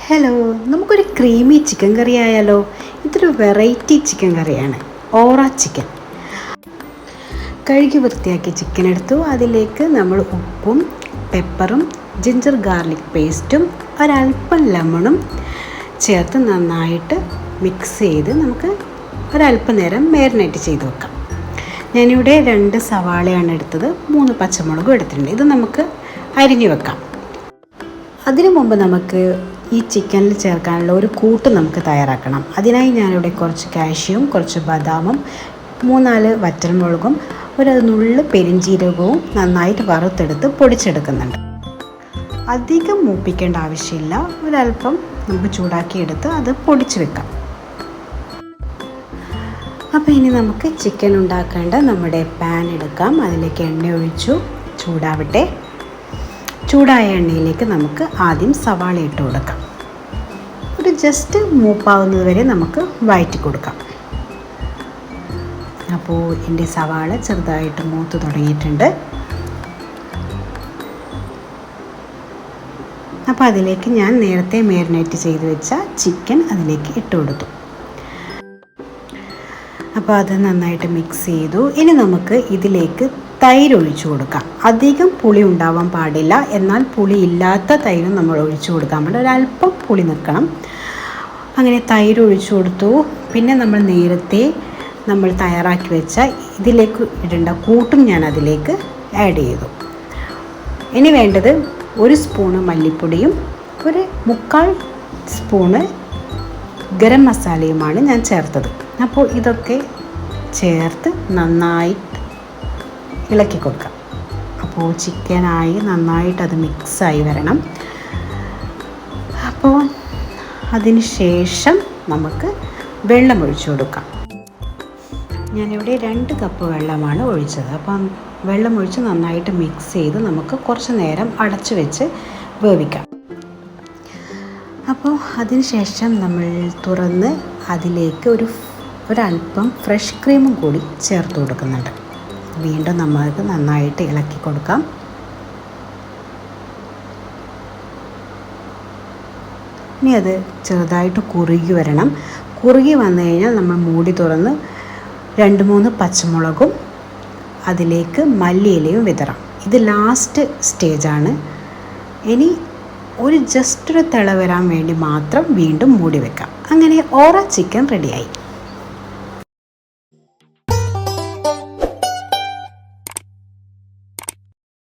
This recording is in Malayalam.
ഹലോ, നമുക്കൊരു ക്രീമി ചിക്കൻ കറി ആയാലോ? ഇതൊരു വെറൈറ്റി ചിക്കൻ കറിയാണ്, ഓറ ചിക്കൻ. കഴുകി വൃത്തിയാക്കി ചിക്കൻ എടുത്തു. അതിലേക്ക് നമ്മൾ ഉപ്പും പെപ്പറും ജിഞ്ചർ ഗാർലിക് പേസ്റ്റും ഒരൽപ്പം ലെമണും ചേർത്ത് നന്നായിട്ട് മിക്സ് ചെയ്ത് നമുക്ക് ഒരൽപ്പം നേരം മാരിനേറ്റ് ചെയ്ത് വെക്കാം. ഞാനിവിടെ 2 സവാളയാണ് എടുത്തത്, 3 പച്ചമുളകും എടുത്തിട്ടുണ്ട്. ഇത് നമുക്ക് അരിഞ്ഞു വെക്കാം. അതിനു മുമ്പ് നമുക്ക് ഈ ചിക്കനിൽ ചേർക്കാനുള്ള ഒരു കൂട്ട് നമുക്ക് തയ്യാറാക്കണം. അതിനായി ഞാനിവിടെ കുറച്ച് കാഷ്യൂവും കുറച്ച് ബദാമും 3-4 വറ്റൽമുളകും ഒരു നുള്ള് പെരിഞ്ചീരകവും നന്നായിട്ട് വറുത്തെടുത്ത് പൊടിച്ചെടുക്കുന്നുണ്ട്. അധികം മൂപ്പിക്കേണ്ട ആവശ്യമില്ല, ഒരല്പം നമുക്ക് ചൂടാക്കിയെടുത്ത് അത് പൊടിച്ച് വെക്കാം. അപ്പോൾ ഇനി നമുക്ക് ചിക്കൻ ഉണ്ടാക്കേണ്ട നമ്മുടെ പാൻ എടുക്കാം. അതിലേക്ക് എണ്ണ ഒഴിച്ചു, ചൂടാവട്ടെ. ചൂടായ എണ്ണയിലേക്ക് നമുക്ക് ആദ്യം സവാള ഇട്ട് കൊടുക്കാം. ഒരു ജസ്റ്റ് മൂപ്പാവുന്നത് വരെ നമുക്ക് വഴറ്റി കൊടുക്കാം. അപ്പോൾ എൻ്റെ സവാള ചെറുതായിട്ട് മൂത്ത് തുടങ്ങിയിട്ടുണ്ട്. അപ്പോൾ അതിലേക്ക് ഞാൻ നേരത്തെ മാരിനേറ്റ് ചെയ്ത് വെച്ച ചിക്കൻ അതിലേക്ക് ഇട്ട് കൊടുത്തു. അപ്പോൾ അത് നന്നായിട്ട് മിക്സ് ചെയ്തു. ഇനി നമുക്ക് ഇതിലേക്ക് തൈര് ഒഴിച്ചു കൊടുക്കാം. അധികം പുളി ഉണ്ടാവാൻ പാടില്ല, എന്നാൽ പുളി ഇല്ലാത്ത തൈരും നമ്മൾ ഒഴിച്ചു കൊടുക്കാൻ പാടില്ല, ഒരല്പം പുളി നിൽക്കണം. അങ്ങനെ തൈര് ഒഴിച്ചു കൊടുത്തു. പിന്നെ നമ്മൾ തയ്യാറാക്കി വെച്ച ഇതിലേക്ക് ഇടേണ്ട കൂട്ടും ഞാൻ അതിലേക്ക് ആഡ് ചെയ്തു. ഇനി വേണ്ടത് 1 സ്പൂണ് മല്ലിപ്പൊടിയും 1/4 സ്പൂണ് ഗരം മസാലയുമാണ് ഞാൻ ചേർത്തത്. അപ്പോൾ ഇതൊക്കെ ചേർത്ത് നന്നായി ഇളക്കി കൊടുക്കാം. അപ്പോൾ ചിക്കനായി നന്നായിട്ട് അത് മിക്സായി വരണം. അപ്പോൾ അതിന് ശേഷം നമുക്ക് വെള്ളം ഒഴിച്ചു കൊടുക്കാം. ഞാനിവിടെ 2 കപ്പ് വെള്ളമാണ് ഒഴിച്ചത്. അപ്പം വെള്ളം ഒഴിച്ച് നന്നായിട്ട് മിക്സ് ചെയ്ത് നമുക്ക് കുറച്ച് നേരം അടച്ചു വെച്ച് വേവിക്കാം. അപ്പോൾ അതിന് ശേഷം നമ്മൾ തുറന്ന് അതിലേക്ക് ഒരല്പം ഫ്രഷ് ക്രീമും കൂടി ചേർത്ത് കൊടുക്കുന്നുണ്ട്. വീണ്ടും നമ്മൾക്ക് നന്നായിട്ട് ഇളക്കി കൊടുക്കാം. ഇനി അത് ചെറുതായിട്ട് കുറുകി വരണം. കുറുകി വന്നു കഴിഞ്ഞാൽ നമ്മൾ മൂടി തുറന്ന് 2-3 പച്ചമുളകും അതിലേക്ക് മല്ലിയിലയും വിതറാം. ഇത് ലാസ്റ്റ് സ്റ്റേജാണ്. ഇനി ജസ്റ്റ് ഒരു തിള വരാൻ വേണ്ടി മാത്രം വീണ്ടും മൂടി വെക്കാം. അങ്ങനെ ഓറ ചിക്കൻ റെഡിയായി.